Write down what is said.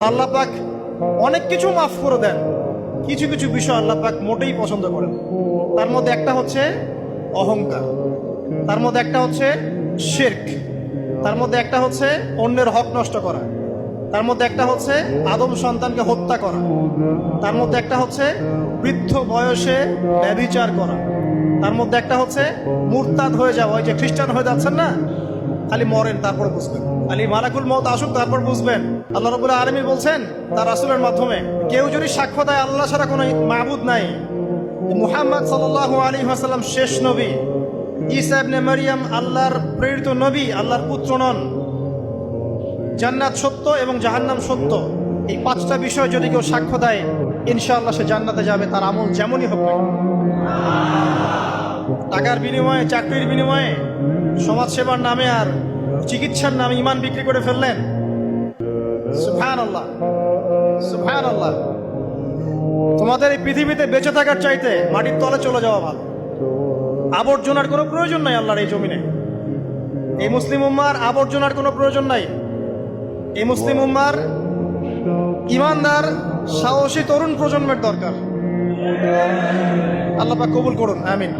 আল্লাহ পাক অনেক কিছু মাফ করে দেন, কিছু কিছু বিষয় আল্লাহ পাক মোটেই পছন্দ করেন। তার মধ্যে একটা হচ্ছে অহংকার, তার মধ্যে একটা হচ্ছে শিরক, তার মধ্যে একটা হচ্ছে অন্যের হক নষ্ট করা, তার মধ্যে একটা হচ্ছে আদম সন্তানকে হত্যা করা, তার মধ্যে একটা হচ্ছে বৃদ্ধ বয়সে ব্যভিচার করা, তার মধ্যে একটা হচ্ছে মুরতাদ হয়ে যাওয়া। ওই যে খ্রিস্টান হয়ে যাচ্ছেন না, খালি মরেন তারপর বুঝবেন, খালি মালাকুল মউত আসুক তারপর বুঝবেন। আল্লাহ রাব্বুল আলামিন বলছেন তার রাসূলের মাধ্যমে, কেউ যদি সাক্ষ্য দেয় আল্লাহ ছাড়া কোনো মাবুদ নাই, মুহাম্মদ সাল্লাল্লাহু আলাইহি ওয়াসাল্লাম শেষ নবী, ঈসা ইবনে মারইয়াম আল্লাহর প্রেরিত নবী, আল্লাহর পুত্র নন, জান্নাত সত্য এবং জাহান্নাম সত্য, এই পাঁচটা বিষয় যদি কেউ সাক্ষ্য দেয় ইনশাআল্লাহ সে জান্নাতে যাবে, তার আমল যেমনই হোক না। টাকার বিনিময়ে, চাকরির বিনিময়ে, সমাজ সেবার নামে আর চিকিৎসার নামে ইমান বিক্রি করে ফেললেন, সুবহানাল্লাহ সুবহানাল্লাহ। তোমাদের এই পৃথিবীতে বেঁচে থাকার চাইতে মাটির তলে চলে যাওয়া ভালো। আবর্জনার কোনো প্রয়োজন নাই আল্লাহর এই জমিনে। এই মুসলিম উম্মার আবর্জনার কোনো প্রয়োজন নাই। এই মুসলিম উম্মার ইমানদার সাহসী তরুণ প্রজন্মের দরকার। আল্লাহ পাক কবুল করুন, আমিন।